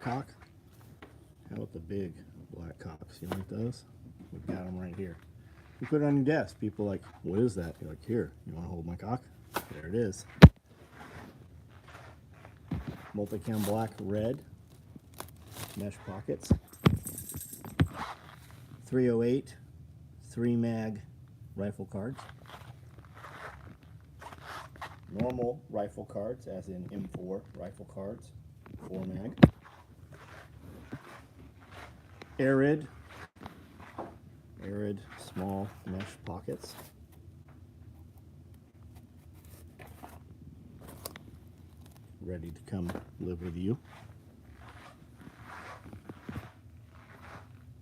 cock? How about the big black cocks? You like those? We've got them right here. You put it on your desk. People are like, what is that? You're like, here, you want to hold my cock? There it is. Multicam black, red, mesh pockets. 308, 3-mag rifle cards. Normal rifle cards, as in M4 rifle cards, 4-mag. Arid small mesh pockets. Ready to come live with you.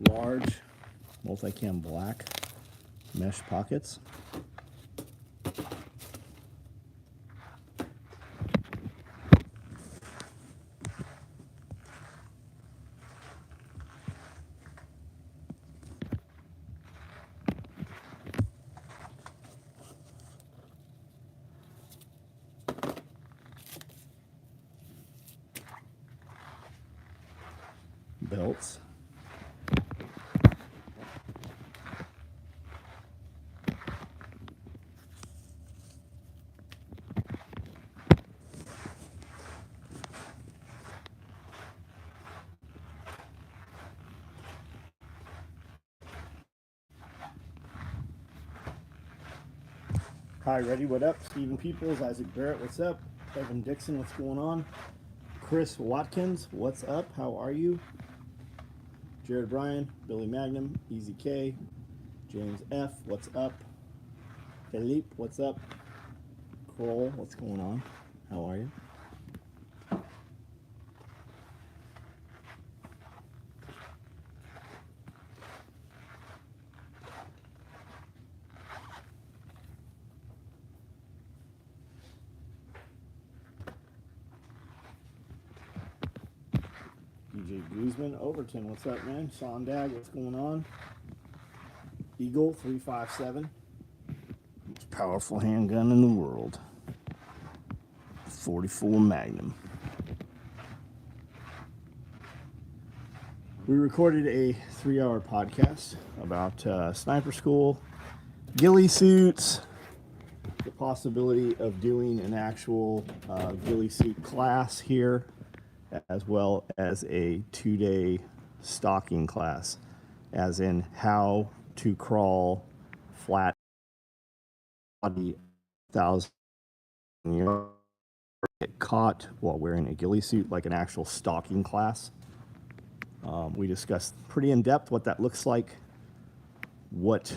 Large multicam black mesh pockets. Belts. Hi, ready? What up? Stephen Peoples, Isaac Barrett, what's up? Kevin Dixon, what's going on? Chris Watkins, what's up? How are you? Jared Bryan, Billy Magnum, Easy K, James F, what's up? Philippe, what's up? Kroll, what's going on? How are you? DJ Guzman, Overton, what's up, man? Sean Dag, what's going on? Eagle 357, most powerful handgun in the world. 44 Magnum. We recorded a 3-hour podcast about sniper school, ghillie suits, the possibility of doing an actual ghillie suit class here, as well as a 2-day stalking class, as in how to crawl flat 1,000 yards, get caught while wearing a ghillie suit, like an actual stalking class. We discussed pretty in depth what that looks like, what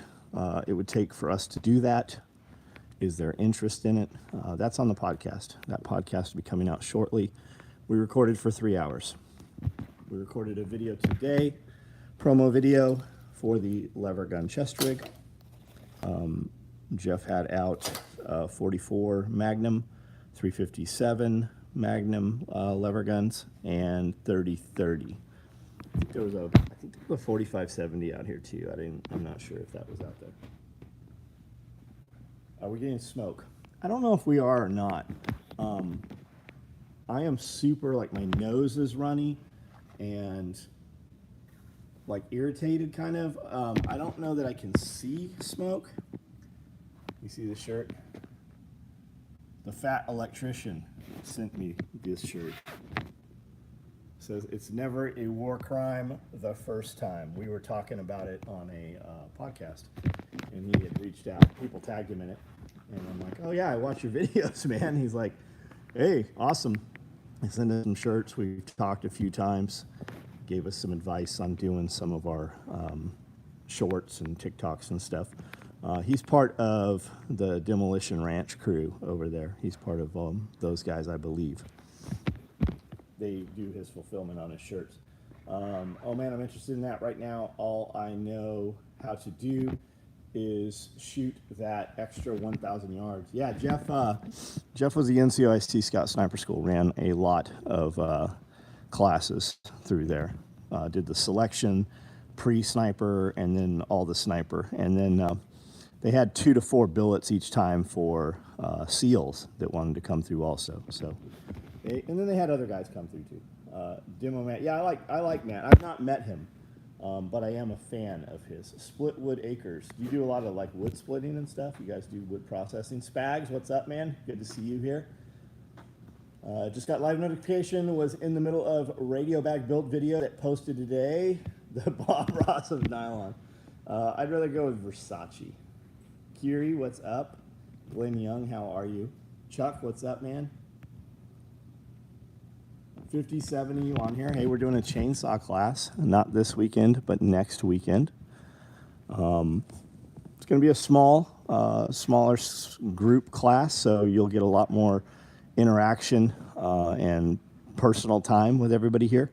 it would take for us to do that. Is there interest in it? That's on the podcast. That podcast will be coming out shortly. We recorded for 3 hours. We recorded a video today, promo video for the lever gun chest rig. Jeff had out 44 Magnum, 357 Magnum lever guns, and 30-30. I think there was a 4570 out here too. I'm not sure if that was out there. Are we getting smoke? I don't know if we are or not. I am super, like, my nose is runny and like irritated kind of. I don't know that I can see smoke. You see this shirt? The fat electrician sent me this shirt. It says it's never a war crime the first time. We were talking about it on a podcast, and he had reached out. People tagged him in it, and I'm like, oh yeah, I watch your videos, man. He's like, hey, awesome. I sent him some shirts. We've talked a few times. Gave us some advice on doing some of our shorts and TikToks and stuff. He's part of the Demolition Ranch crew over there. He's part of those guys, I believe. They do his fulfillment on his shirts. Oh man, I'm interested in that right now. All I know how to do is shoot that extra 1,000 yards. Yeah, Jeff was the NCOIST Scout Sniper School, ran a lot of classes through there. Did the selection, pre-sniper, and then all the sniper. And then they had 2 to 4 billets each time for SEALs that wanted to come through also. So, and then they had other guys come through too. Demo Matt. Yeah, I like Matt. I've not met him, but I am a fan of his. Splitwood Acres. Do you do a lot of like wood splitting and stuff? You guys do wood processing. Spags, what's up, man? Good to see you here. Just got live notification. Was in the middle of radio bag build video that posted today. The Bob Ross of nylon. I'd rather go with Versace. Kiri, what's up? Glenn Young, how are you? Chuck, what's up, man? 57 of you on here. Hey, we're doing a chainsaw class. Not this weekend, but next weekend. It's going to be a smaller group class, so you'll get a lot more interaction and personal time with everybody here.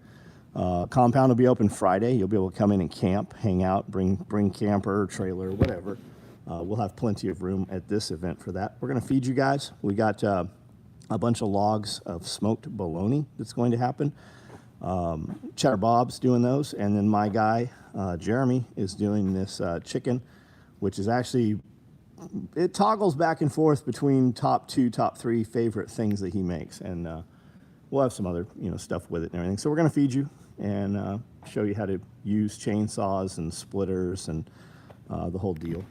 Compound will be open Friday. You'll be able to come in and camp, hang out, bring camper, trailer, whatever. We'll have plenty of room at this event for that. We're going to feed you guys. We got a bunch of logs of smoked bologna that's going to happen. Cheddar Bob's doing those, and then my guy, Jeremy, is doing this chicken, which is actually, it toggles back and forth between top 2, top 3 favorite things that he makes, and we'll have some other stuff with it and everything. So we're going to feed you and show you how to use chainsaws and splitters and the whole deal.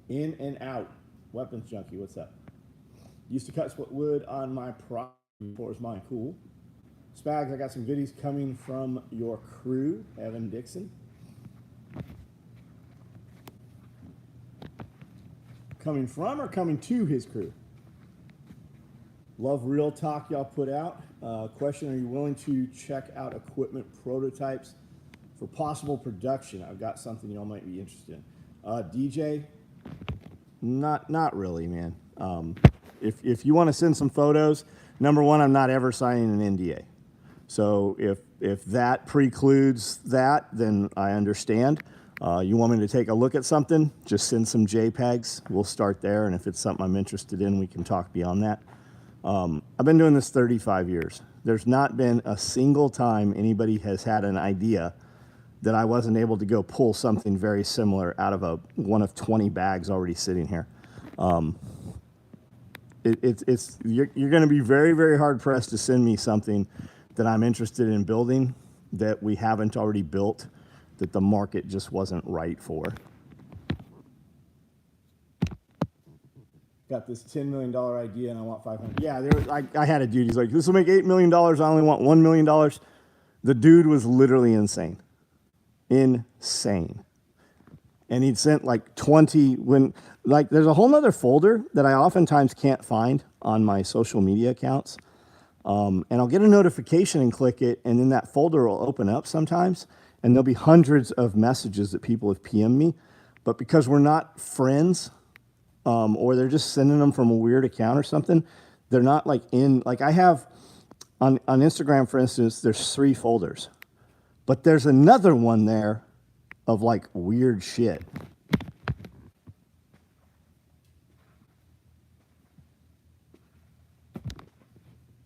In and out. Weapons Junkie, what's up? Used to cut split wood on my property before it was mine. Cool. Spags, I got some goodies coming from your crew, Evan Dixon. Coming from or coming to his crew? Love real talk y'all put out. Question, are you willing to check out equipment prototypes for possible production? I've got something y'all might be interested in. DJ, not really, man. If you want to send some photos, number one, I'm not ever signing an NDA. So if that precludes that, then I understand. You want me to take a look at something, just send some JPEGs. We'll start there, and if it's something I'm interested in, we can talk beyond that. I've been doing this 35 years. There's not been a single time anybody has had an idea that I wasn't able to go pull something very similar out of one of 20 bags already sitting here. You're going to be very, very hard pressed to send me something that I'm interested in building that we haven't already built, that the market just wasn't right for. Got this $10 million idea and I want 500. Yeah, I had a dude, he's like, this will make $8 million, I only want $1 million. The dude was literally insane. Insane. And he'd sent like 20, there's a whole nother folder that I oftentimes can't find on my social media accounts. And I'll get a notification and click it, and then that folder will open up sometimes, and there'll be hundreds of messages that people have PM'd me. But because we're not friends, or they're just sending them from a weird account or something, they're not like I have on Instagram, for instance, there's 3 folders. But there's another one there of like weird shit.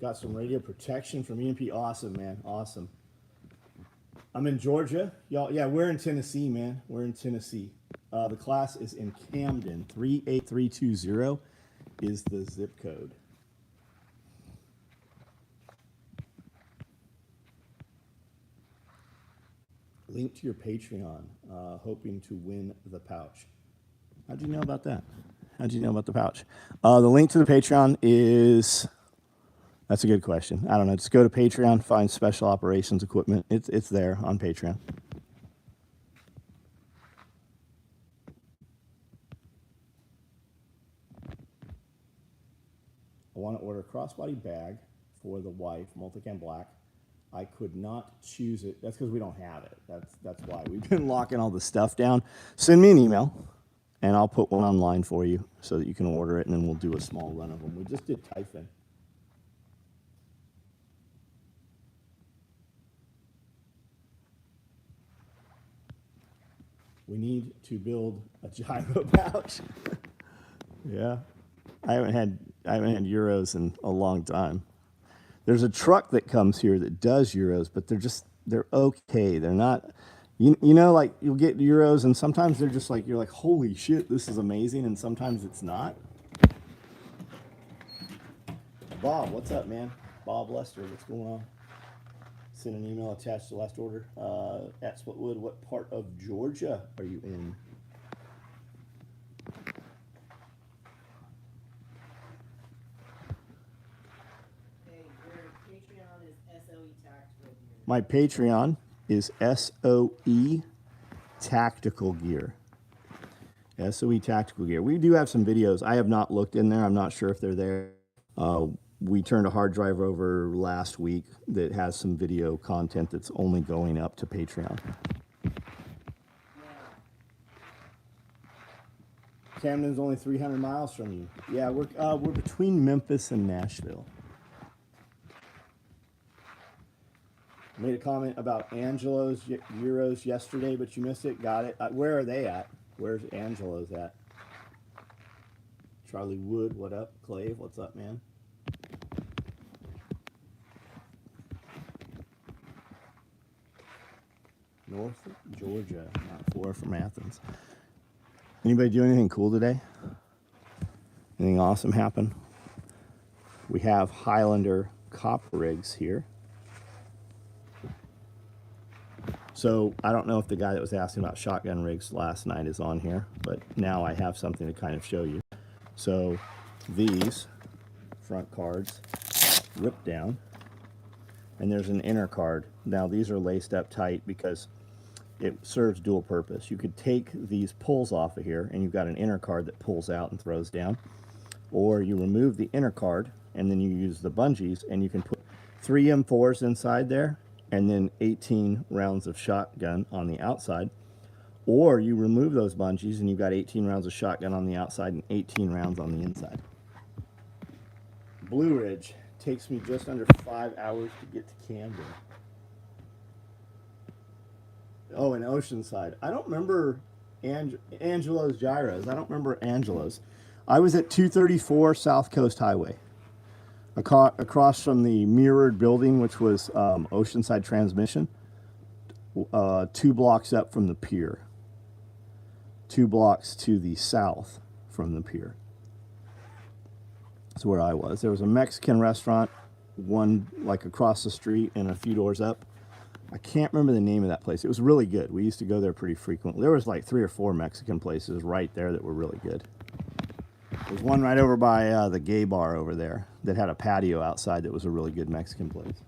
Got some radio protection from EMP. Awesome, man. Awesome. I'm in Georgia. Y'all, yeah, we're in Tennessee, man. We're in Tennessee. The class is in Camden. 38320 is the zip code. Link to your Patreon, hoping to win the pouch. How'd you know about that? How'd you know about the pouch? The link to the Patreon is, that's a good question. I don't know. Just go to Patreon, find Special Operations Equipment. It's there on Patreon. I want to order a crossbody bag for the wife, multicam black. I could not choose it. That's because we don't have it. That's why. We've been locking all the stuff down. Send me an email, and I'll put one online for you so that you can order it, and then we'll do a small run of them. We just did Typhon. We need to build a gyro pouch. Yeah. I haven't had Euros in a long time. There's a truck that comes here that does Euros, but they're okay. They're not, you know, like you'll get Euros and sometimes they're just like, you're like, holy shit, this is amazing. And sometimes it's not. Bob, what's up, man? Bob Lester, what's going on? Send an email attached to last order. At Splitwood, what part of Georgia are you in? Hey, your Patreon is SOE Tactical Gear. My Patreon is SOE Tactical Gear. SOE Tactical Gear. We do have some videos. I have not looked in there. I'm not sure if they're there. We turned a hard drive over last week that has some video content that's only going up to Patreon. Camden's only 300 miles from you. Yeah, we're between Memphis and Nashville. Made a comment about Angelo's Euros yesterday, but you missed it. Got it. Where are they at? Where's Angelo's at? Charlie Wood, what up? Clave, what's up, man? North Georgia, not far from Athens. Anybody do anything cool today? Anything awesome happen? We have Highlander copper rigs here. So I don't know if the guy that was asking about shotgun rigs last night is on here, but now I have something to kind of show you. So these front cards rip down, and there's an inner card. Now these are laced up tight because it serves dual purpose. You could take these pulls off of here and you've got an inner card that pulls out and throws down, or you remove the inner card and then you use the bungees and you can put 3 M4s inside there and then 18 rounds of shotgun on the outside, or you remove those bungees and you've got 18 rounds of shotgun on the outside and 18 rounds on the inside. Blue Ridge takes me just under 5 hours to get to Camden. Oh, and Oceanside. I don't remember Angelo's Gyros. I don't remember Angelo's. I was at 234 South Coast Highway, across from the mirrored building, which was Oceanside Transmission, 2 blocks up from the pier, 2 blocks to the south from the pier. That's where I was. There was a Mexican restaurant, one like across the street and a few doors up. I can't remember the name of that place. It was really good. We used to go there pretty frequently. There was like 3 or 4 Mexican places right there that were really good. There's one right over by the gay bar over there that had a patio outside that was a really good Mexican place.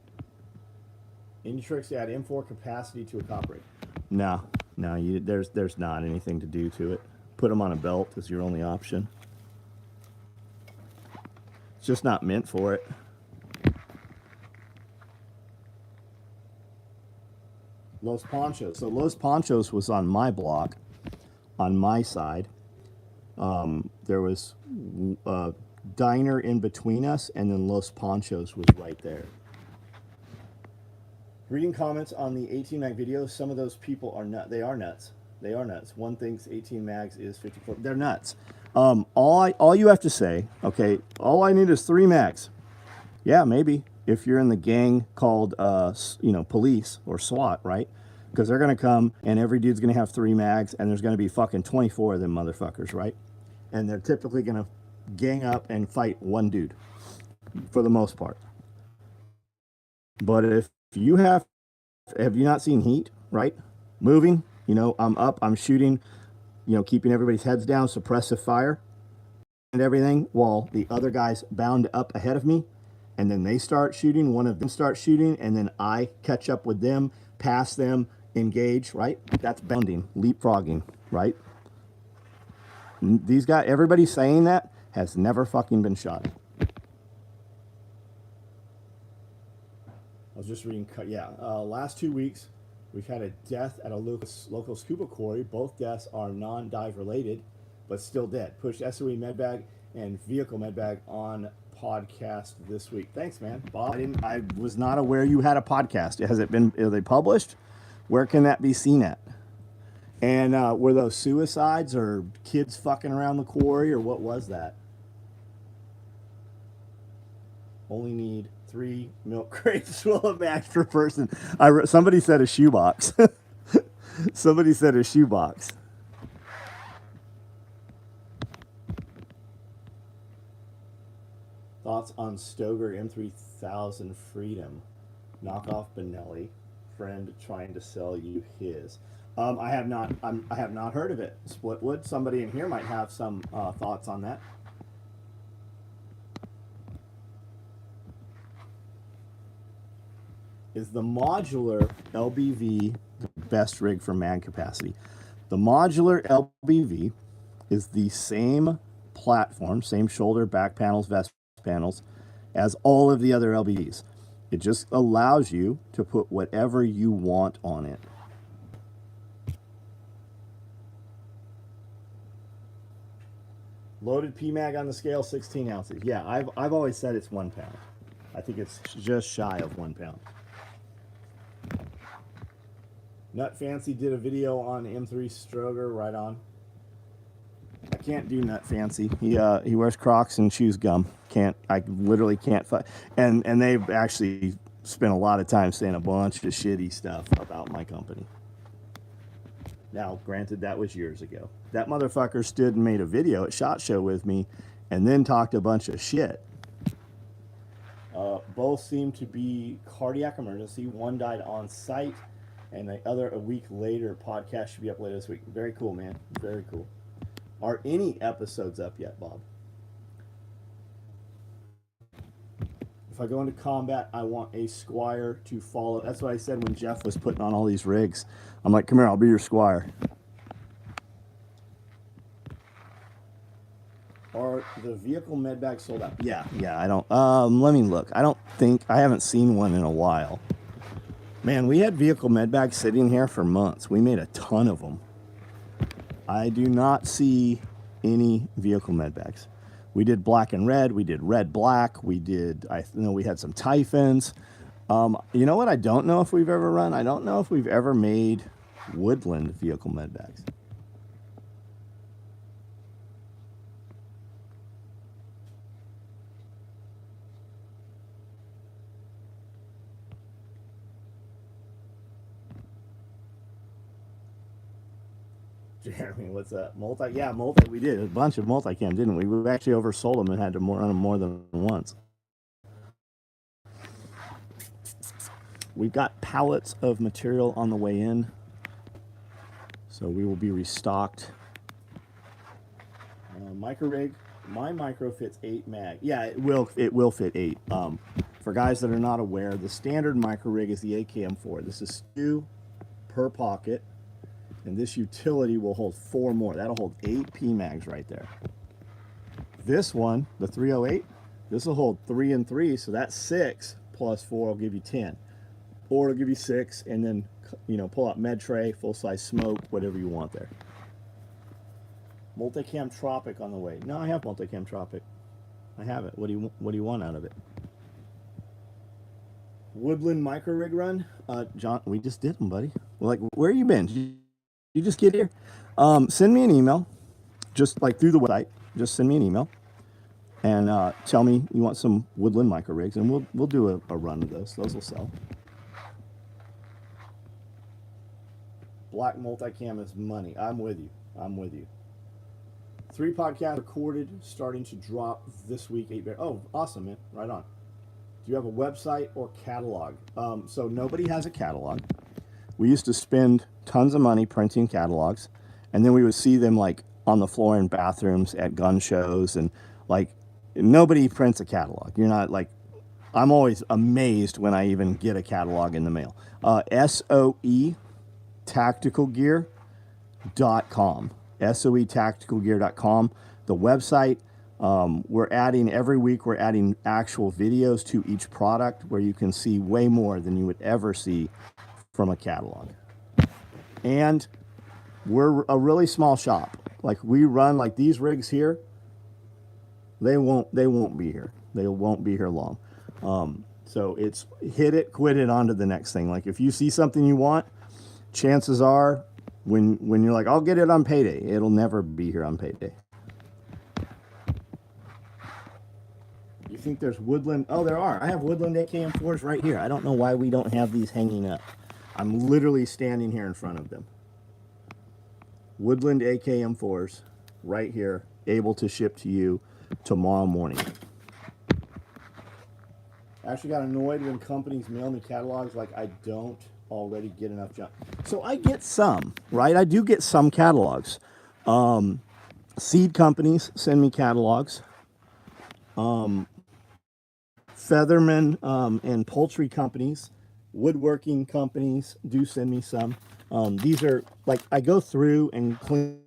Any tricks to add M4 capacity to a copper rig? No, there's not anything to do to it. Put them on a belt is your only option. It's just not meant for it. Los Panchos. So Los Panchos was on my block, on my side. There was a diner in between us, and then Los Panchos was right there. Reading comments on the 18 mag videos, some of those people are nuts. They are nuts. They are nuts. One thinks 18 mags is 54. They're nuts. All you have to say, okay, all I need is 3 mags. Yeah, maybe. If you're in the gang called, police or SWAT, right? Because they're going to come and every dude's going to have 3 mags and there's going to be fucking 24 of them motherfuckers, right? And they're typically going to gang up and fight one dude for the most part. But if you have you not seen Heat, right? Moving, I'm up, I'm shooting, keeping everybody's heads down, suppressive fire and everything while the other guy's bound up ahead of me. And then they start shooting, one of them starts shooting, and then I catch up with them, pass them, engage, right? That's bounding, leapfrogging, right? These guys, everybody saying that has never fucking been shot. I was just reading, last 2 weeks, we've had a death at a local scuba quarry. Both deaths are non-dive related, but still dead. Pushed SOE medbag and vehicle medbag on podcast this week. Thanks, man. Bob, I was not aware you had a podcast. Are they published? Where can that be seen at? And were those suicides or kids fucking around the quarry, or what was that? Only need 3 milk crates full of mags per person. Somebody said a shoebox. Somebody said a shoebox. Thoughts thoughts on Stoger M3000 Freedom? Knockoff Benelli. Friend trying to sell you his. I have not heard of it. Splitwood. Somebody in here might have some thoughts on that. Is the modular LBV the best rig for mag capacity? The modular LBV is the same platform, same shoulder, back panels, vest panels, as all of the other LBVs. It just allows you to put whatever you want on it. Loaded PMag on the scale, 16 ounces. Yeah, I've always said it's 1 pound. I think it's just shy of 1 pound. Nut Fancy did a video on M3 Stroger, right on. I can't do Nut Fancy. He wears Crocs and chews gum. I literally can't. And they've actually spent a lot of time saying a bunch of shitty stuff about my company. Now, granted, that was years ago. That motherfucker stood and made a video at SHOT Show with me, and then talked a bunch of shit. Both seem to be cardiac emergency. One died on site, and the other a week later. Podcast should be up later this week. Very cool, man. Very cool. Are any episodes up yet, Bob? If I go into combat, I want a squire to follow. That's what I said when Jeff was putting on all these rigs. I'm like, come here, I'll be your squire. Are the vehicle med bags sold out? Yeah, I don't, let me look. I haven't seen one in a while. Man, we had vehicle med bags sitting here for months. We made a ton of them. I do not see any vehicle med bags. We did black and red. We did red black. We had some Typhons. You know what? I don't know if we've ever run. I don't know if we've ever made woodland vehicle med bags. Jeremy, what's up? Yeah, multi. We did a bunch of multicam, didn't we? We actually oversold them and had to run them more than once. We've got pallets of material on the way in, so we will be restocked. Micro rig. My micro fits 8 mag. Yeah, it will fit 8. For guys that are not aware, the standard micro rig is the AKM4. This is 2 per pocket. And this utility will hold 4 more. That'll hold 8 PMags right there. This one, the 308, this will hold 3 and 3, so that's 6 plus 4 will give you 10. Or it'll give you 6, and then, you know, pull out med tray, full size smoke, whatever you want there. Multicam Tropic on the way. No, I have Multicam Tropic. I have it. What do you want out of it? Woodland micro rig run, John. We just did them, buddy. Well, like, where you been? You just get here. Send me an email, just like through the website. Just send me an email and tell me you want some woodland micro rigs, and we'll do a run of those. Those will sell. Black multicam is money. I'm with you. 3 podcasts recorded, starting to drop this week. 8. Oh, awesome, man. Right on. Do you have a website or catalog? So nobody has a catalog. We used to spend tons of money printing catalogs, and then we would see them like on the floor in bathrooms at gun shows, and like nobody prints a catalog. You're not like, I'm always amazed when I even get a catalog in the mail. SOE tacticalgear.com. SOEtacticalgear.com. The website. We're adding every week, we're adding actual videos to each product where you can see way more than you would ever see from a catalog. And we're a really small shop. Like, we run like these rigs here, they won't be here. They won't be here long. So it's hit it, quit it, on to the next thing. Like, if you see something you want, chances are when you're like, I'll get it on payday, it'll never be here on payday. You think there's woodland? Oh, there are. I have woodland AKM4s right here. I don't know why we don't have these hanging up. I'm literally standing here in front of them. Woodland AKM4s right here, able to ship to you tomorrow morning. I actually got annoyed when companies mail me catalogs like I don't already get enough junk. So I get some, right? I do get some catalogs. Seed companies send me catalogs. Featherman and poultry companies, woodworking companies do send me some. These are like I go through and clean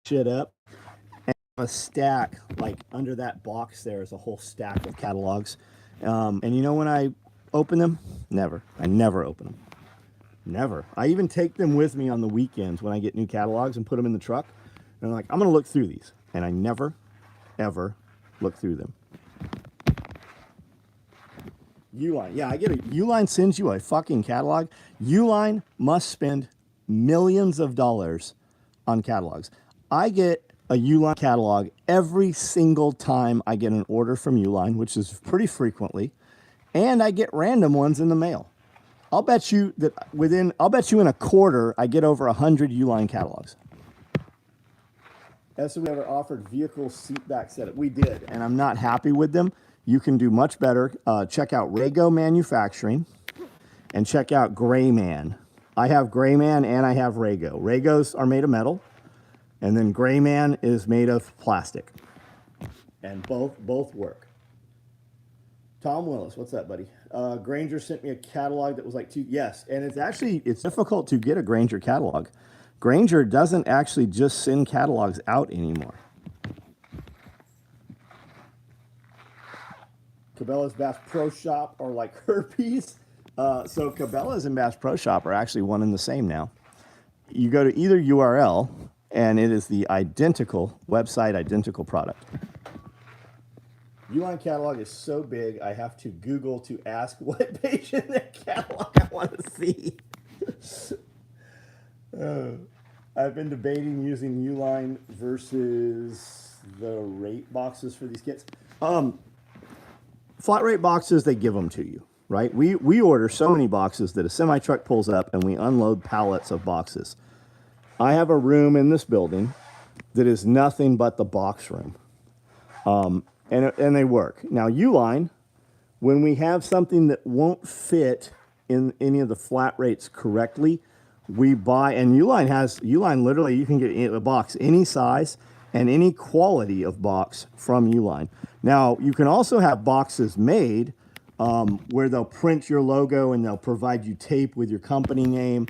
shit up. A stack like under that box there is a whole stack of catalogs. And you know when I open them? Never. I never open them. Never. I even take them with me on the weekends when I get new catalogs and put them in the truck. And I'm like, I'm going to look through these. And I never, ever look through them. Uline. Yeah, I get it. Uline sends you a fucking catalog. Uline must spend millions of dollars on catalogs. I get a Uline catalog every single time I get an order from Uline, which is pretty frequently, and I get random ones in the mail. I'll bet you in a quarter I get over 100 Uline catalogs. As we ever offered vehicle seat back setup. We did, and I'm not happy with them. You can do much better. Check out Rago Manufacturing and check out Grayman. I have Grayman and I have Rago. Ragos are made of metal, and then Grayman is made of plastic. And both work. Tom Willis, what's that, buddy? Granger sent me a catalog that was like yes, and it's difficult to get a Granger catalog. Granger doesn't actually just send catalogs out anymore. Cabela's Bass Pro Shop are like herpes. So Cabela's and Bass Pro Shop are actually one and the same now. You go to either URL, and it is the identical website, identical product. Uline catalog is so big, I have to Google to ask what page in the catalog I want to see. I've been debating using Uline versus the rate boxes for these kits. Flat rate boxes, they give them to you, right? We order so many boxes that a semi truck pulls up and we unload pallets of boxes. I have a room in this building that is nothing but the box room. And they work. Now, Uline, when we have something that won't fit in any of the flat rates correctly, we buy, and Uline literally, you can get a box any size and any quality of box from Uline. Now, you can also have boxes made where they'll print your logo and they'll provide you tape with your company name.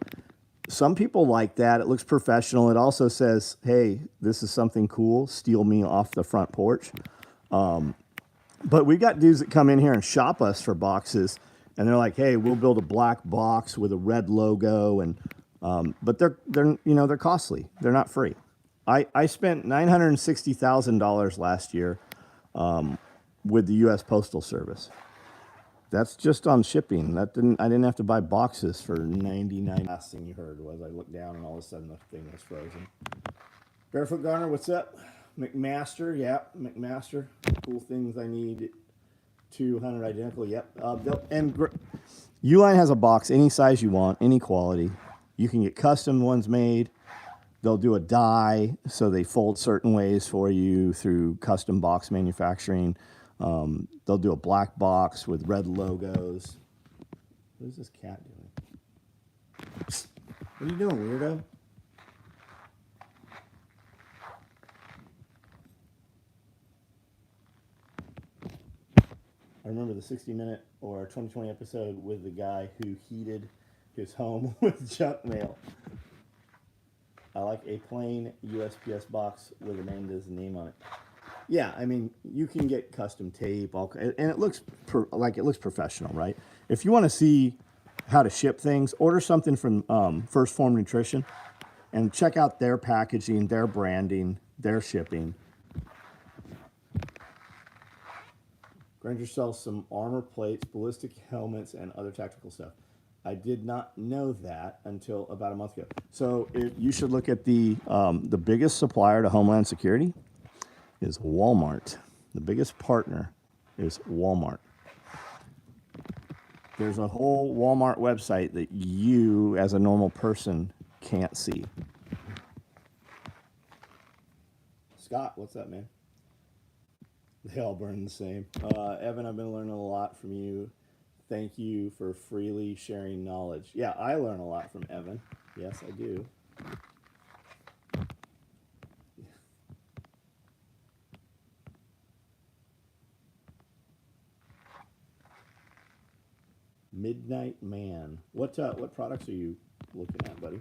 Some people like that. It looks professional. It also says, hey, this is something cool. Steal me off the front porch. But we've got dudes that come in here and shop us for boxes, and they're like, hey, we'll build a black box with a red logo, and but they're costly. They're not free. I spent $960,000 last year with the U.S. Postal Service. That's just on shipping. I didn't have to buy boxes for $99. Last thing you heard was I looked down and all of a sudden the thing was frozen. Barefoot Garner, what's up? McMaster, yep, McMaster. Cool things I need. 200 identical, yep. Uline has a box any size you want, any quality. You can get custom ones made. They'll do a die, so they fold certain ways for you through custom box manufacturing. They'll do a black box with red logos. What is this cat doing? What are you doing, weirdo? I remember the 60-minute or 2020 episode with the guy who heated his home with junk mail. I like a plain USPS box with a name that has a name on it. Yeah, I mean, you can get custom tape, and it looks professional, right? If you want to see how to ship things, order something from First Form Nutrition and check out their packaging, their branding, their shipping. Granger sells some armor plates, ballistic helmets, and other tactical stuff. I did not know that until about a month ago. So you should look at the biggest supplier to Homeland Security is Walmart. The biggest partner is Walmart. There's a whole Walmart website that you, as a normal person, can't see. Scott, what's up, man? They all burn the same. Evan, I've been learning a lot from you. Thank you for freely sharing knowledge. Yeah, I learn a lot from Evan. Yes, I do. Midnight Man. What products are you looking at, buddy?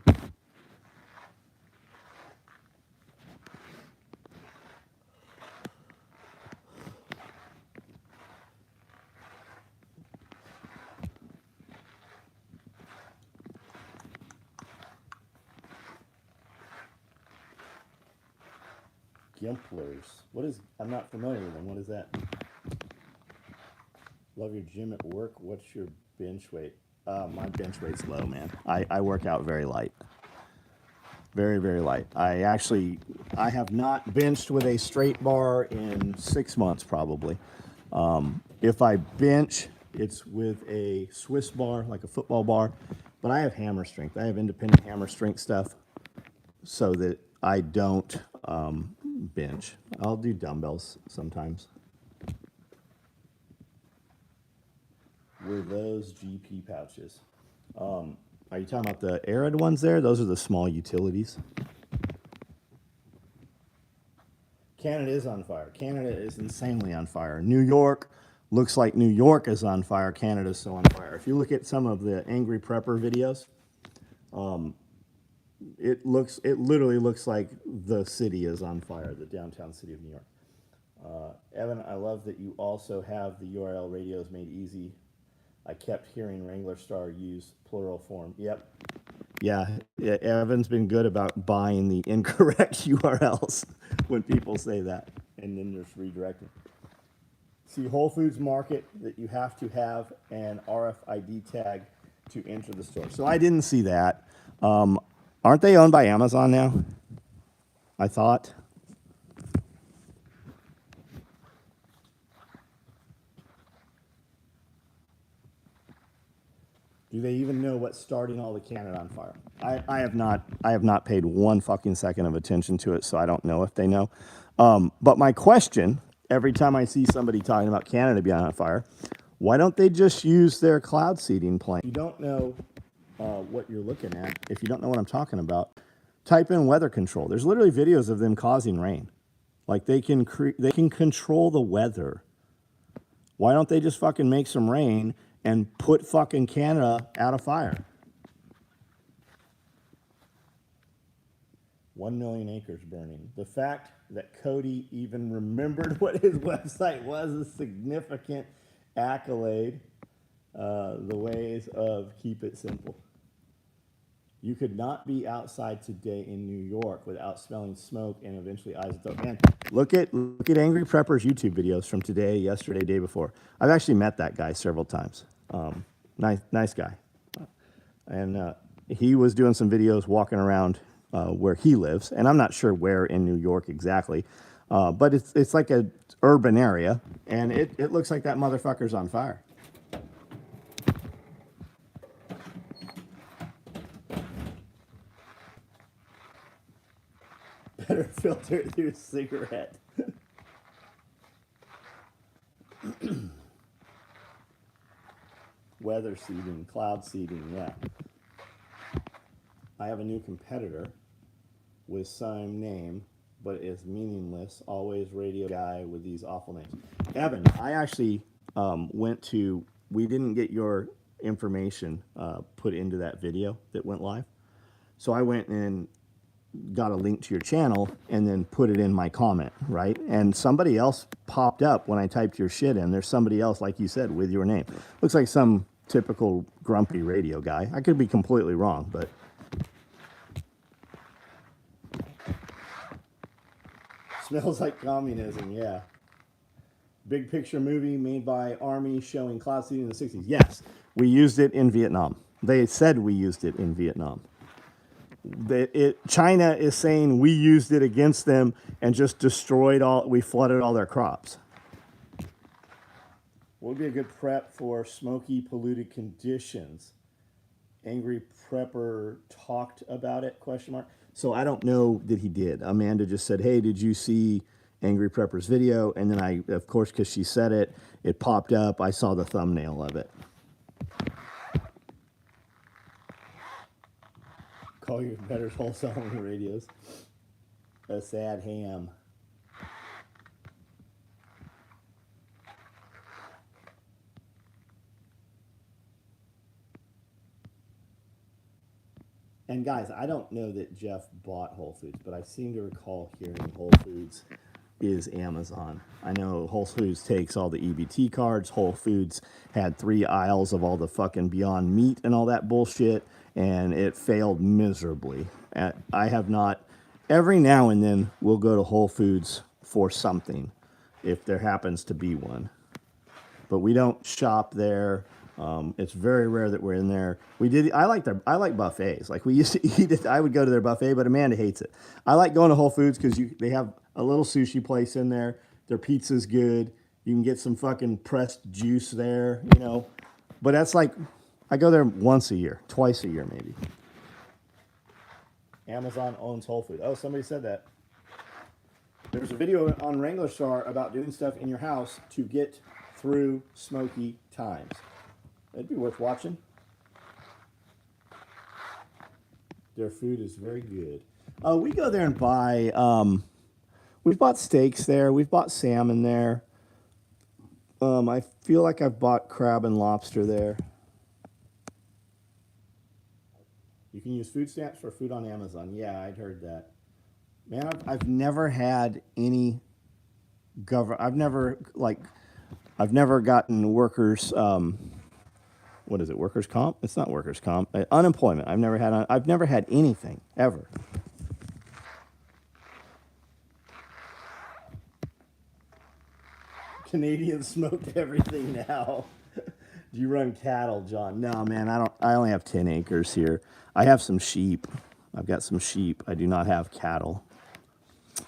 Gimplers. What is? I'm not familiar with them. What is that? Love your gym at work. What's your bench weight? My bench weight's low, man. I work out very light. Very, very light. I have not benched with a straight bar in 6 months probably. If I bench, it's with a Swiss bar, like a football bar. But I have hammer strength. I have independent hammer strength stuff so that I don't bench. I'll do dumbbells sometimes. Were those GP pouches? Are you talking about the Arid ones there? Those are the small utilities. Canada is on fire. Canada is insanely on fire. New York looks like New York is on fire. Canada's so on fire. If you look at some of the Angry Prepper videos, it literally looks like the city is on fire, the downtown city of New York. Evan, I love that you also have the URL radios made easy. I kept hearing Wrangler Star use plural form. Yep. Yeah, Evan's been good about buying the incorrect URLs when people say that, and then just redirecting. See, Whole Foods Market that you have to have an RFID tag to enter the store. So I didn't see that. Aren't they owned by Amazon now? I thought. Do they even know what's starting all the Canada on fire? I have not paid one fucking second of attention to it, so I don't know if they know. But my question, every time I see somebody talking about Canada being on fire, why don't they just use their cloud seeding plan? If you don't know what you're looking at, if you don't know what I'm talking about, type in weather control. There's literally videos of them causing rain. Like they can control the weather. Why don't they just fucking make some rain and put fucking Canada out of fire? 1 million acres burning. The fact that Cody even remembered what his website was a significant accolade. The ways of keep it simple. You could not be outside today in New York without smelling smoke and eventually isotope. And look at Angry Prepper's YouTube videos from today, yesterday, day before. I've actually met that guy several times. Nice guy. And he was doing some videos walking around where he lives, and I'm not sure where in New York exactly, but it's like an urban area, and it looks like that motherfucker's on fire. Better filter your cigarette. Weather seeding, cloud seeding, yeah. I have a new competitor with same name, but it's meaningless. Always radio guy with these awful names. Evan, I actually we didn't get your information put into that video that went live. So I went and got a link to your channel and then put it in my comment, right? And somebody else popped up when I typed your shit in. There's somebody else, like you said, with your name. Looks like some typical grumpy radio guy. I could be completely wrong, but smells like communism, yeah. Big picture movie made by Army showing cloud seeding in the 60s. Yes, we used it in Vietnam. They said we used it in Vietnam. China is saying we used it against them and just we flooded all their crops. What would be a good prep for smoky, polluted conditions? Angry Prepper talked about it, question mark. So I don't know that he did. Amanda just said, hey, did you see Angry Prepper's video? And then of course, because she said it, it popped up. I saw the thumbnail of it. Call your betters wholesale on the radios. A sad ham. And guys, I don't know that Jeff bought Whole Foods, but I seem to recall hearing Whole Foods is Amazon. I know Whole Foods takes all the EBT cards. Whole Foods had 3 aisles of all the fucking Beyond Meat and all that bullshit, and it failed miserably. I have not, every now and then we'll go to Whole Foods for something, if there happens to be one. But we don't shop there. It's very rare that we're in there. I like buffets. Like we used to eat it. I would go to their buffet, but Amanda hates it. I like going to Whole Foods because they have a little sushi place in there. Their pizza's good. You can get some fucking pressed juice there, you know. But that's like, I go there once a year, twice a year maybe. Amazon owns Whole Foods. Oh, somebody said that. There's a video on Wrangler Star about doing stuff in your house to get through smoky times. It'd be worth watching. Their food is very good. We go there and buy, we've bought steaks there. We've bought salmon there. I feel like I've bought crab and lobster there. You can use food stamps for food on Amazon. Yeah, I'd heard that. Man, I've never had any I've never gotten workers, what is it, workers' comp? It's not workers' comp. Unemployment. I've never had anything, ever. Canadian smoked everything now. Do you run cattle, John? No, man, I only have 10 acres here. I have some sheep. I've got some sheep. I do not have cattle.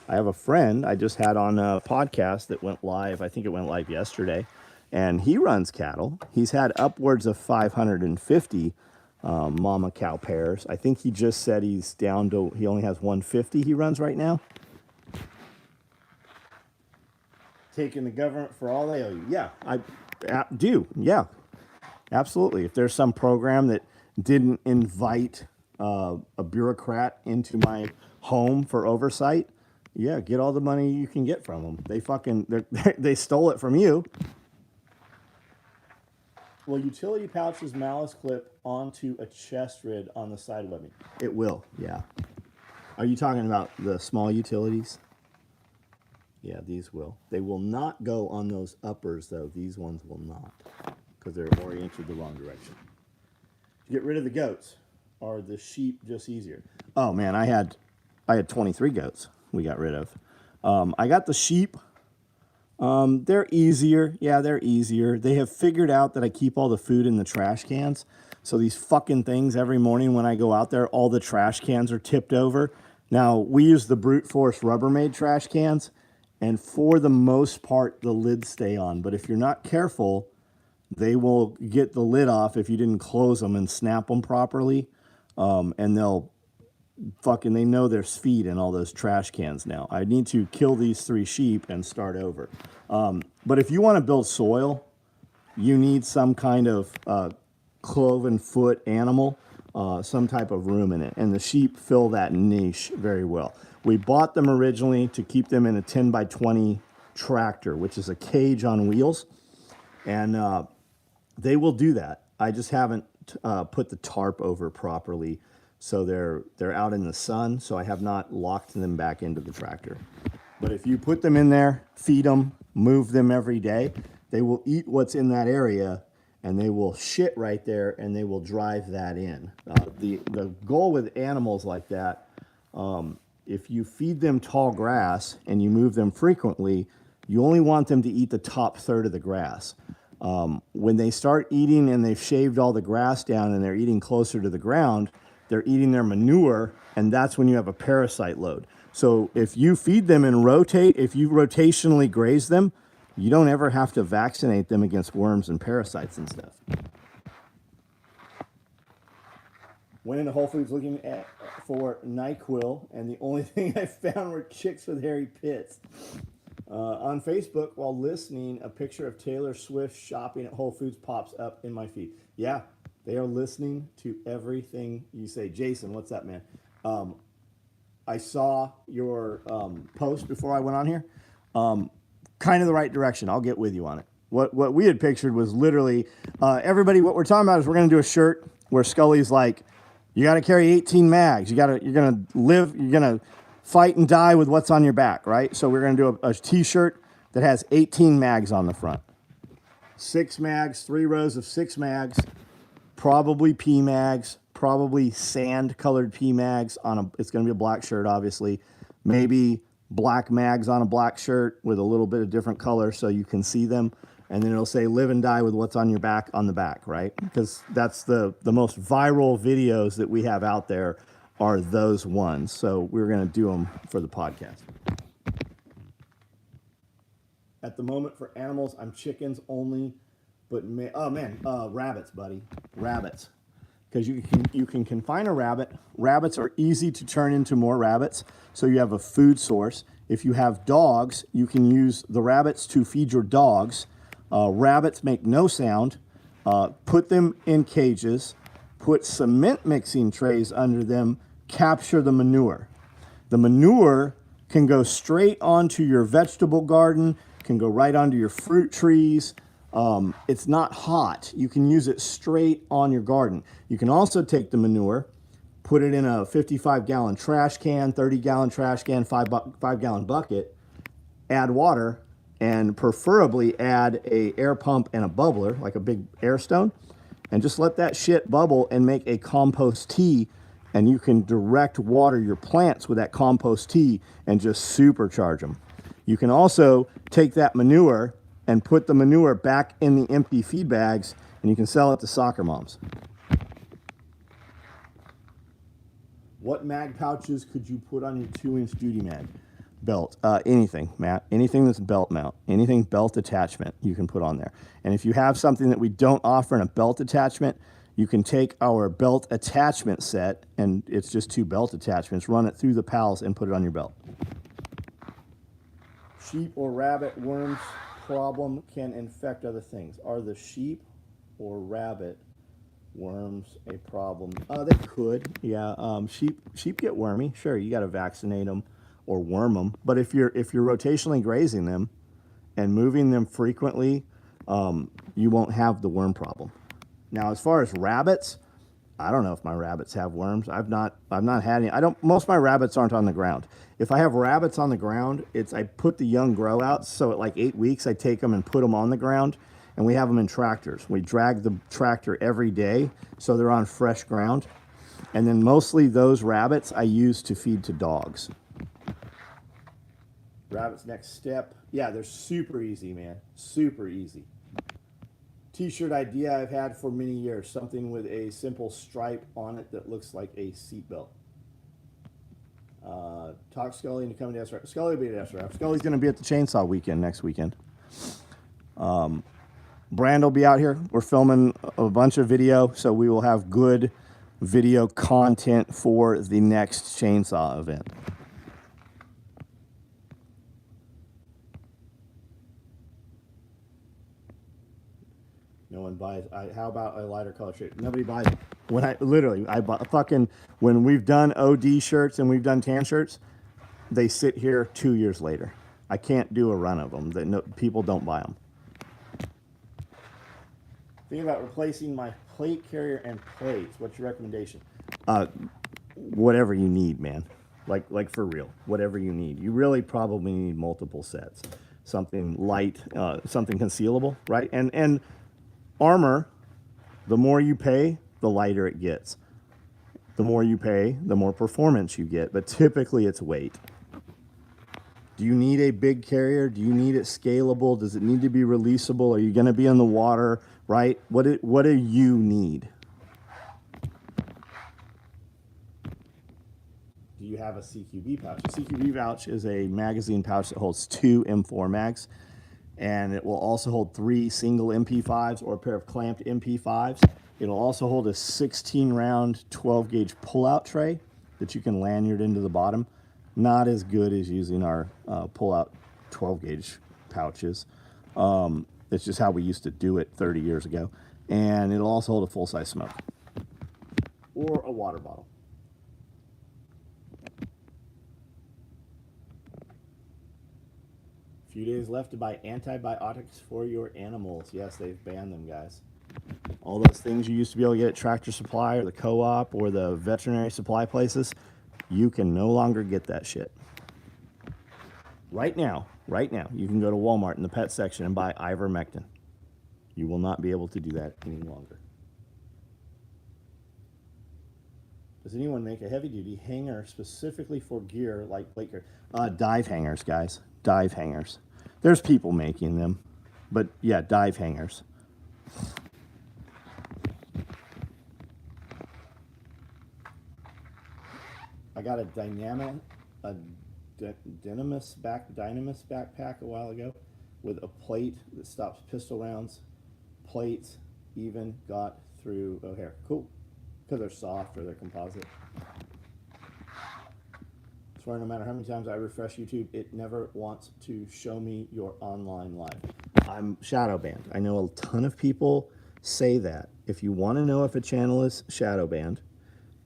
I have a friend I just had on a podcast that went live. I think it went live yesterday. And he runs cattle. He's had upwards of 550 mama cow pairs. I think he just said he's down to, he only has 150 he runs right now. Taking the government for all they owe you. Yeah, I do. Yeah, absolutely. If there's some program that didn't invite a bureaucrat into my home for oversight, yeah, get all the money you can get from them. They stole it from you. Will utility pouches malice clip onto a chest rid on the side webbing? It will, yeah. Are you talking about the small utilities? Yeah, these will. They will not go on those uppers, though. These ones will not, because they're oriented the wrong direction. To get rid of the goats, are the sheep just easier? Oh, man, I had 23 goats we got rid of. I got the sheep. They're easier. Yeah, they're easier. They have figured out that I keep all the food in the trash cans. So these fucking things, every morning when I go out there, all the trash cans are tipped over. Now, we use the brute force Rubbermaid trash cans, and for the most part, the lids stay on. But if you're not careful, they will get the lid off if you didn't close them and snap them properly. And they know there's feed in all those trash cans now. I need to kill these 3 sheep and start over. But if you want to build soil, you need some kind of cloven foot animal, some type of room in it. And the sheep fill that niche very well. We bought them originally to keep them in a 10 by 20 tractor, which is a cage on wheels. And they will do that. I just haven't put the tarp over properly. So they're out in the sun, so I have not locked them back into the tractor. But if you put them in there, feed them, move them every day, they will eat what's in that area, and they will shit right there, and they will drive that in. The goal with animals like that, if you feed them tall grass and you move them frequently, you only want them to eat the top third of the grass. When they start eating and they've shaved all the grass down and they're eating closer to the ground, they're eating their manure, and that's when you have a parasite load. So if you feed them and rotate, if you rotationally graze them, you don't ever have to vaccinate them against worms and parasites and stuff. Went into Whole Foods looking for NyQuil, and the only thing I found were chicks with hairy pits. On Facebook, while listening, a picture of Taylor Swift shopping at Whole Foods pops up in my feed. Yeah, they are listening to everything you say. Jason, what's up, man? I saw your post before I went on here. Kind of the right direction. I'll get with you on it. What we had pictured was literally everybody. What we're talking about is we're going to do a shirt where Scully's like, you got to carry 18 mags. You're going to fight and die with what's on your back, right? So we're going to do a t-shirt that has 18 mags on the front. 6 mags, 3 rows of 6 mags, probably P mags, probably sand colored P mags it's going to be a black shirt, obviously. Maybe black mags on a black shirt with a little bit of different color so you can see them. And then it'll say live and die with what's on your back on the back, right? Because that's the most viral videos that we have out there are those ones. So we're going to do them for the podcast. At the moment for animals, I'm chickens only, but rabbits, buddy, rabbits. Because you can confine a rabbit. Rabbits are easy to turn into more rabbits, so you have a food source. If you have dogs, you can use the rabbits to feed your dogs. Rabbits make no sound. Put them in cages. Put cement mixing trays under them. Capture the manure. The manure can go straight onto your vegetable garden, can go right onto your fruit trees. It's not hot. You can use it straight on your garden. You can also take the manure, put it in a 55-gallon trash can, 30-gallon trash can, 5-gallon bucket, add water, and preferably add a air pump and a bubbler, like a big air stone, and just let that shit bubble and make a compost tea, and you can direct water your plants with that compost tea and just supercharge them. You can also take that manure and put the manure back in the empty feed bags, and you can sell it to soccer moms. What mag pouches could you put on your 2-inch duty mag belt? Anything, Matt. Anything that's belt mount. Anything belt attachment you can put on there. And if you have something that we don't offer in a belt attachment, you can take our belt attachment set, and it's just 2 belt attachments, run it through the pals and put it on your belt. Sheep or rabbit worms problem can infect other things. Are the sheep or rabbit worms a problem? They could, yeah. Sheep get wormy. Sure, you got to vaccinate them or worm them. But if you're rotationally grazing them and moving them frequently, you won't have the worm problem. Now, as far as rabbits, I don't know if my rabbits have worms. I've not had any. Most of my rabbits aren't on the ground. If I have rabbits on the ground, I put the young grow out. So at like 8 weeks, I take them and put them on the ground, and we have them in tractors. We drag the tractor every day, so they're on fresh ground. And then mostly those rabbits I use to feed to dogs. Rabbits next step. Yeah, they're super easy, man. Super easy. T-shirt idea I've had for many years. Something with a simple stripe on it that looks like a seatbelt. Talk Scully into coming to SRF. Scully will be at SRF. Scully's going to be at the chainsaw weekend next weekend. Brand will be out here. We're filming a bunch of video, so we will have good video content for the next chainsaw event. No one buys. How about a lighter color shirt? Nobody buys it. When we've done OD shirts and we've done tan shirts, they sit here 2 years later. I can't do a run of them. People don't buy them. Think about replacing my plate carrier and plates. What's your recommendation? Whatever you need, man. Like for real. Whatever you need. You really probably need multiple sets. Something light, something concealable, right? And armor, the more you pay, the lighter it gets. The more you pay, the more performance you get, but typically it's weight. Do you need a big carrier? Do you need it scalable? Does it need to be releasable? Are you going to be in the water, right? What do you need? Do you have a CQB pouch? A CQB pouch is a magazine pouch that holds 2 M4 mags. And it will also hold 3 single MP5s or a pair of clamped MP5s. It'll also hold a 16-round 12-gauge pull-out tray that you can lanyard into the bottom. Not as good as using our pull-out 12 gauge pouches. It's just how we used to do it 30 years ago. And it'll also hold a full-size smoke or a water bottle. Few days left to buy antibiotics for your animals. Yes, they've banned them, guys. All those things you used to be able to get at Tractor Supply or the co-op or the veterinary supply places, you can no longer get that shit. Right now, you can go to Walmart in the pet section and buy ivermectin. You will not be able to do that any longer. Does anyone make a heavy-duty hanger specifically for gear like plate carrier? Dive hangers, guys. Dive hangers. There's people making them, but yeah, dive hangers. I got a Dynamis backpack a while ago with a plate that stops pistol rounds. Plates even got through O'Hare. Cool, because they're soft or they're composite. I swear, no matter how many times I refresh YouTube, it never wants to show me your online live. I'm shadow banned. I know a ton of people say that. If you want to know if a channel is shadow banned,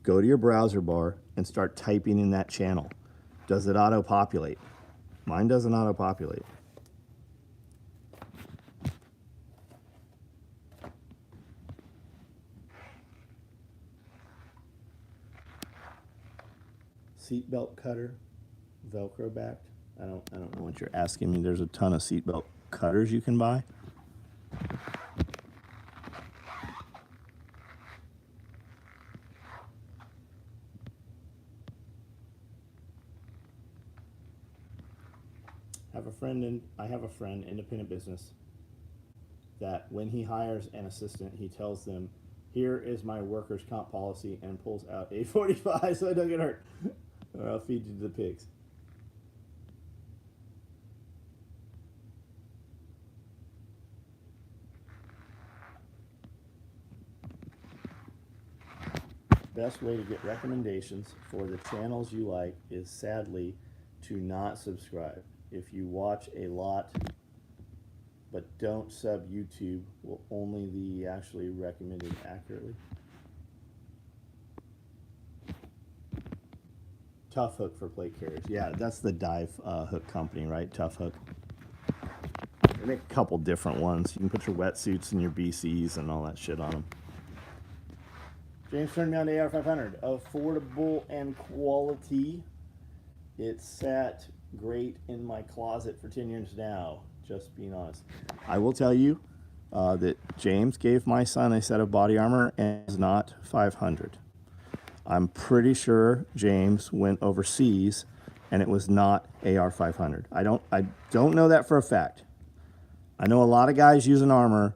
go to your browser bar and start typing in that channel. Does it auto-populate? Mine doesn't auto-populate. Seatbelt cutter, Velcro backed. I don't know what you're asking me. There's a ton of seatbelt cutters you can buy. I have a friend, independent business, that when he hires an assistant, he tells them, "Here is my workers' comp policy," and pulls out a 45 so I don't get hurt, or I'll feed you to the pigs. Best way to get recommendations for the channels you like is sadly to not subscribe. If you watch a lot but don't sub YouTube, will only be actually recommended accurately. Tough Hook for plate carriers. Yeah, that's the dive hook company, right? Tough Hook. They make a couple different ones. You can put your wetsuits and your BCs and all that shit on them. James turned me on to AR500. Affordable and quality. It sat great in my closet for 10 years now, just being honest. I will tell you that James gave my son a set of body armor and it's not 500. I'm pretty sure James went overseas and it was not AR500. I don't know that for a fact. I know a lot of guys using armor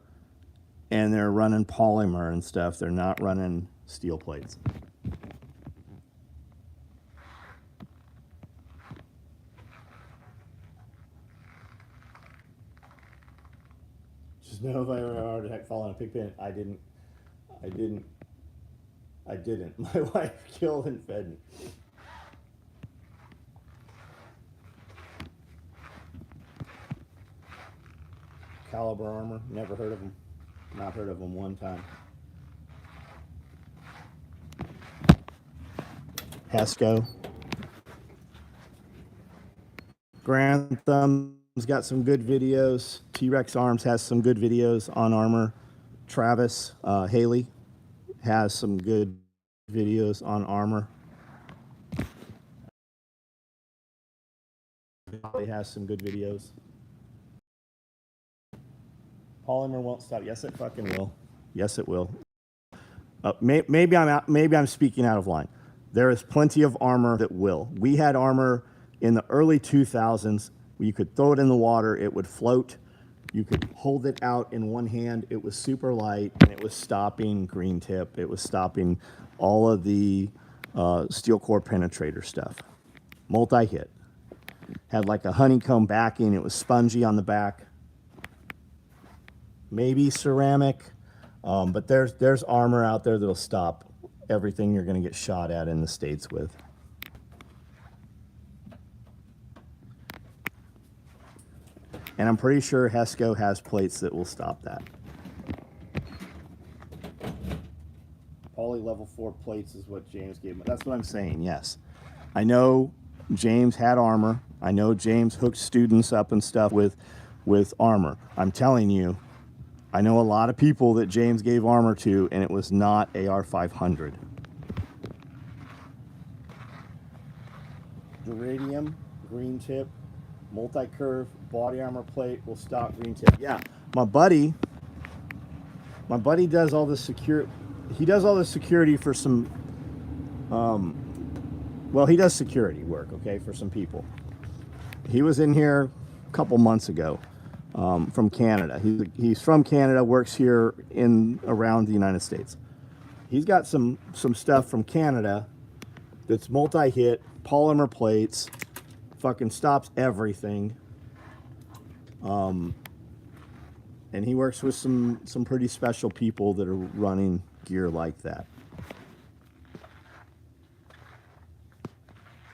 and they're running polymer and stuff. They're not running steel plates. Just know if I ever had a heart attack falling in a pig pen, I didn't. My wife killed and fed me. Caliber armor, never heard of them. Not heard of them one time. Hesco. Grantham's got some good videos. T-Rex Arms has some good videos on armor. Travis Haley has some good videos on armor. He has some good videos. Polymer won't stop. Yes, it fucking will. Yes, it will. Maybe I'm speaking out of line. There is plenty of armor that will. We had armor in the early 2000s where you could throw it in the water, it would float. You could hold it out in one hand. It was super light, and it was stopping green tip. It was stopping all of the steel core penetrator stuff. Multi-hit. Had like a honeycomb backing. It was spongy on the back. Maybe ceramic, but there's armor out there that'll stop everything you're going to get shot at in the States with. And I'm pretty sure Hesco has plates that will stop that. Poly level 4 plates is what James gave me. That's what I'm saying, yes. I know James had armor. I know James hooked students up and stuff with armor. I'm telling you, I know a lot of people that James gave armor to, and it was not AR 500. Iridium, green tip, multi-curve, body armor plate will stop green tip. Yeah, my buddy does all the he does all the security for some, well, he does security work, okay, for some people. He was in here a couple months ago from Canada. He's from Canada, works here around the United States. He's got some stuff from Canada that's multi-hit, polymer plates, fucking stops everything. And he works with some pretty special people that are running gear like that.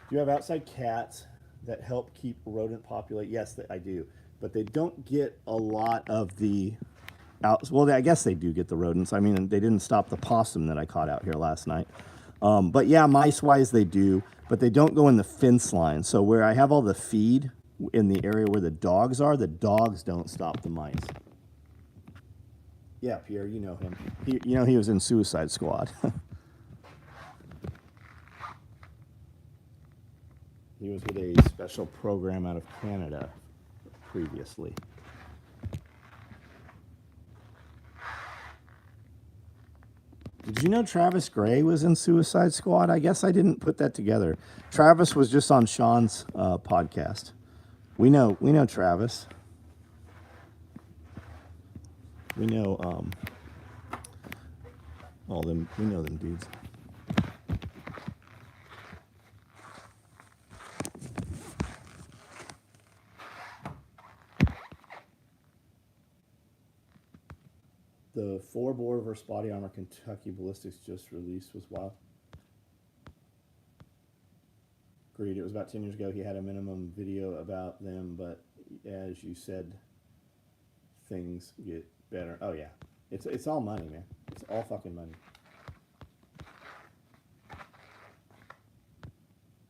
Do you have outside cats that help keep rodent population? Yes, I do. But they don't get a lot of the well, I guess they do get the rodents. I mean, they didn't stop the possum that I caught out here last night. But yeah, mice-wise they do, but they don't go in the fence line. So where I have all the feed in the area where the dogs are, the dogs don't stop the mice. Yeah, Pierre, you know him. He was in Suicide Squad. He was with a special program out of Canada previously. Did you know Travis Gray was in Suicide Squad? I guess I didn't put that together. Travis was just on Sean's podcast. We know Travis. We know all them. We know them dudes. The 4-bore versus body armor Kentucky Ballistics just released was wild. Agreed. It was about 10 years ago. He had a minimum video about them, but as you said, things get better. Oh yeah, it's all money, man. It's all fucking money.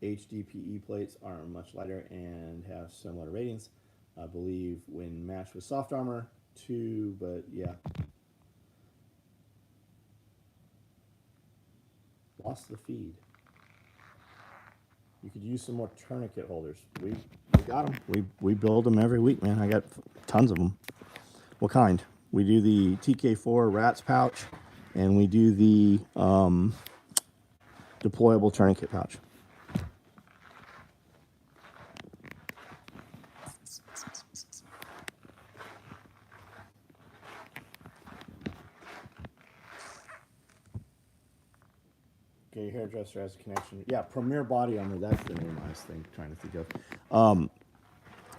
HDPE plates are much lighter and have similar ratings. I believe when matched with soft armor too, but yeah. Lost the feed. You could use some more tourniquet holders. We got them. We build them every week, man. I got tons of them. What kind? We do the TK4 rats pouch, and we do the deployable tourniquet pouch. Okay, hairdresser has a connection. Yeah, Premier Body Armor. That's the name I was trying to think of.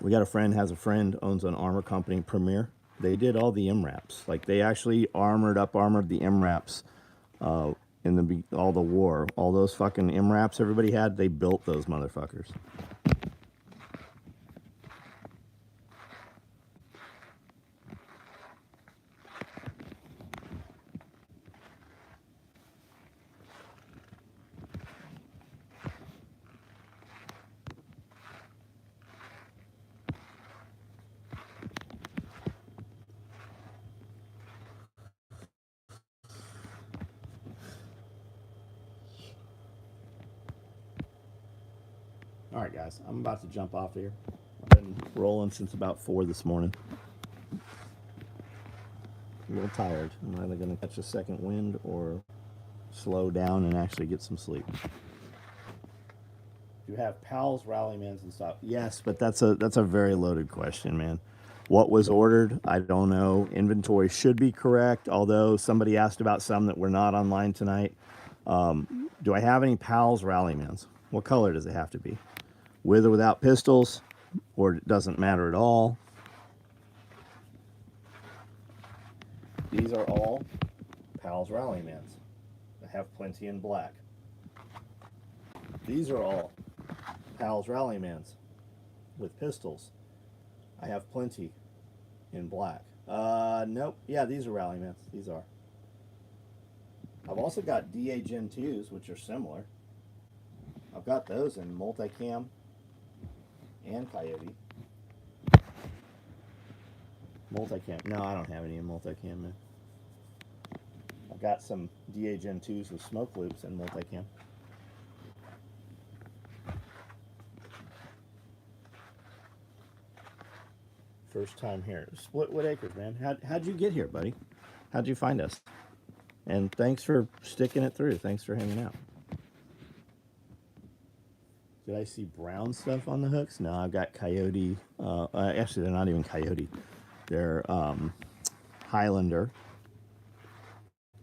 We got a friend, has a friend, owns an armor company, Premier. They did all the MRAPs. Like, they actually armored the MRAPs in all the war. All those fucking MRAPs everybody had, they built those motherfuckers. All right, guys, I'm about to jump off here. I've been rolling since about 4 this morning. I'm a little tired. I'm either going to catch a second wind or slow down and actually get some sleep. Do you have pals, rallymans, and stuff? Yes, but that's a very loaded question, man. What was ordered? I don't know. Inventory should be correct, although somebody asked about some that were not online tonight. Do I have any pals, rallymans? What color does it have to be? With or without pistols? Or it doesn't matter at all? These are all pals, rallymans. I have plenty in black. These are all pals, rallymans with pistols. I have plenty in black. Nope. Yeah, these are rally mints. These are. I've also got DA Gen 2s, which are similar. I've got those in multicam and coyote. Multicam. No, I don't have any in multicam, man. I've got some DA Gen 2s with smoke loops and multicam. First time here. Splitwood Acres, man. How'd you get here, buddy? How'd you find us? And thanks for sticking it through. Thanks for hanging out. Did I see brown stuff on the hooks? No, I've got coyote. Actually, they're not even coyote. They're Highlander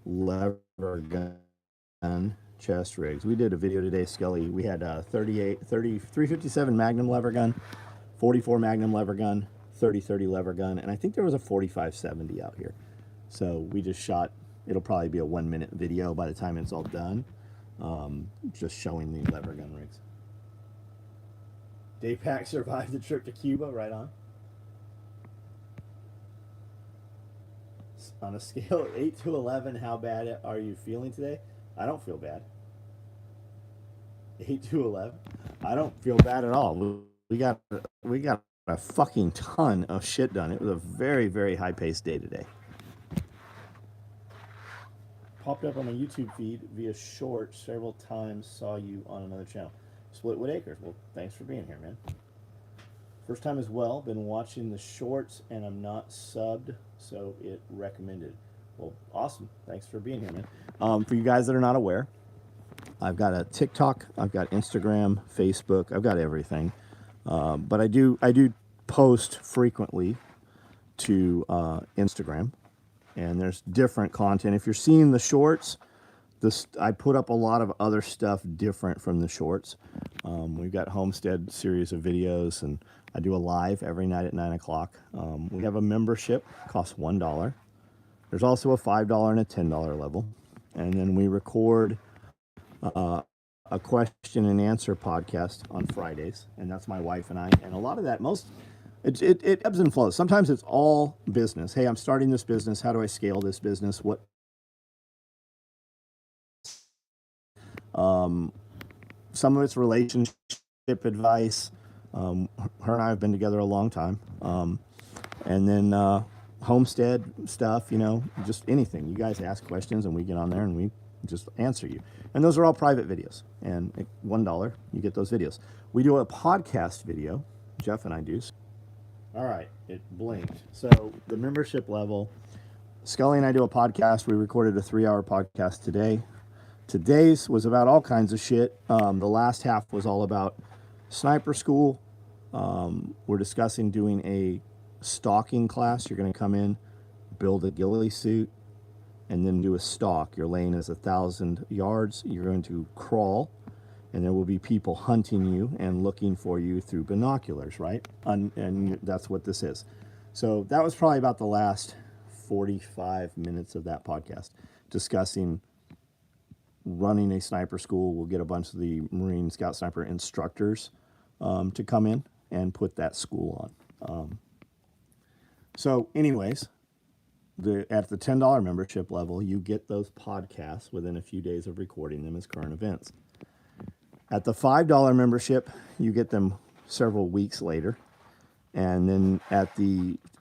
lever gun chest rigs. We did a video today, Scully. We had 357 Magnum lever gun, 44 Magnum lever gun, 30 lever gun, and I think there was a 4570 out here. So we just shot, it'll probably be a 1-minute video by the time it's all done, just showing the lever gun rigs. Daypack survived the trip to Cuba, right on. On a scale of 8 to 11, how bad are you feeling today? I don't feel bad. 8 to 11? I don't feel bad at all. We got a fucking ton of shit done. It was a very, very high-paced day today. Popped up on my YouTube feed via short several times. Saw you on another channel. Splitwood Acres. Well, thanks for being here, man. First time as well. Been watching the shorts, and I'm not subbed, so it recommended. Well, awesome. Thanks for being here, man. For you guys that are not aware, I've got a TikTok, I've got Instagram, Facebook, I've got everything. But I do post frequently to Instagram, and there's different content. If you're seeing the shorts, I put up a lot of other stuff different from the shorts. We've got Homestead series of videos, and I do a live every night at 9 o'clock. We have a membership, costs $1. There's also a $5 and a $10 level. And then we record a question and answer podcast on Fridays, and that's my wife and I. And a lot of that, it ebbs and flows. Sometimes it's all business. Hey, I'm starting this business. How do I scale this business? Some of it's relationship advice. Her and I have been together a long time. And then homestead stuff, just anything. You guys ask questions and we get on there and we just answer you. And those are all private videos. And at $1, you get those videos. We do a podcast video. Jeff and I do. All right, it blinked. So the membership level, Scully and I do a podcast. We recorded a 3-hour podcast today. Today's was about all kinds of shit. The last half was all about sniper school. We're discussing doing a stalking class. You're going to come in, build a ghillie suit, and then do a stalk. Your lane is 1,000 yards. You're going to crawl, and there will be people hunting you and looking for you through binoculars, right? And that's what this is. So that was probably about the last 45 minutes of that podcast, discussing running a sniper school. We'll get a bunch of the Marine Scout Sniper instructors to come in and put that school on. So anyways, at the $10 membership level, you get those podcasts within a few days of recording them as current events. At the $5 membership, you get them several weeks later. And then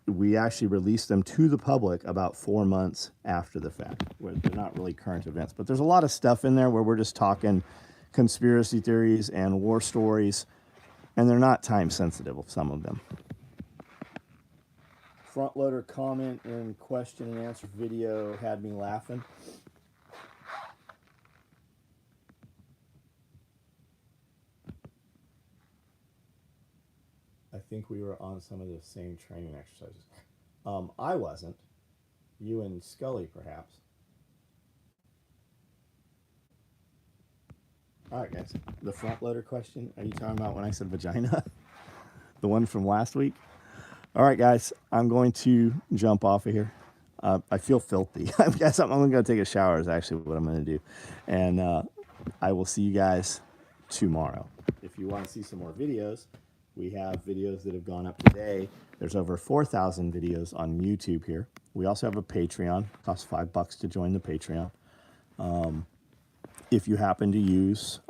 we actually release them to the public about 4 months after the fact, where they're not really current events. But there's a lot of stuff in there where we're just talking conspiracy theories and war stories, and they're not time sensitive, some of them. Front loader comment and question and answer video had me laughing. I think we were on some of the same training exercises. I wasn't. You and Scully, perhaps. All right, guys. The front loader question. Are you talking about when I said vagina? The one from last week? All right, guys. I'm going to jump off of here. I feel filthy. I guess I'm going to take a shower is actually what I'm going to do. And I will see you guys tomorrow. If you want to see some more videos, We have videos that have gone up today. There's over 4,000 videos on YouTube here. We also have a Patreon. It costs $5 to join the Patreon. If you happen to use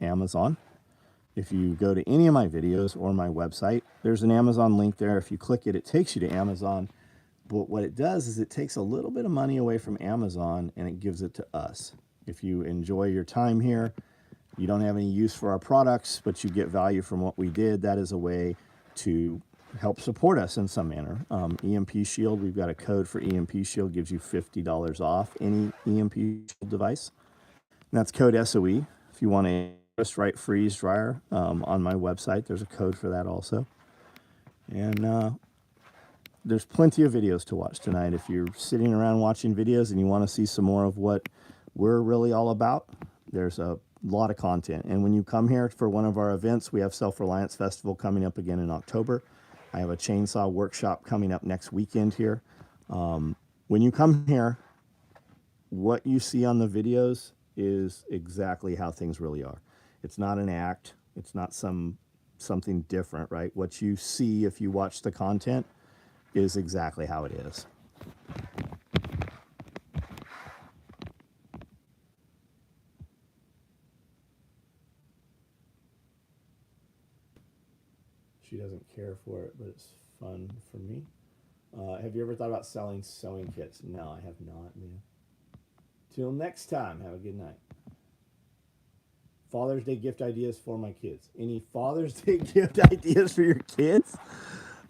Amazon, if you go to any of my videos or my website, there's an Amazon link there. If you click it, it takes you to Amazon. But what it does is it takes a little bit of money away from Amazon and it gives it to us. If you enjoy your time here, you don't have any use for our products, but you get value from what we did, that is a way to help support us in some manner. EMP Shield, we've got a code for EMP Shield, gives you $50 off any EMP Shield device. And that's code SOE. If you want a just right freeze dryer on my website, there's a code for that also. And there's plenty of videos to watch tonight. If you're sitting around watching videos and you want to see some more of what we're really all about, there's a lot of content. And when you come here for one of our events, we have Self-Reliance Festival coming up again in October. I have a chainsaw workshop coming up next weekend here. When you come here, what you see on the videos is exactly how things really are. It's not an act. It's not something different, right? What you see if you watch the content is exactly how it is. She doesn't care for it, but it's fun for me. Have you ever thought about selling sewing kits? No, I have not, man. Till next time, have a good night. Father's Day gift ideas for my kids. Any Father's Day gift ideas for your kids?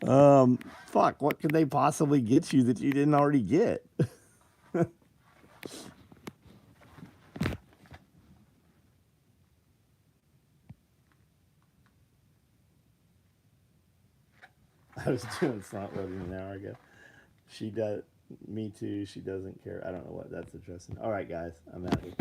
Fuck, what could they possibly get you that you didn't already get? I was doing front loading an hour ago. She does, me too. She doesn't care. I don't know what that's addressing. All right, guys, I'm out of here.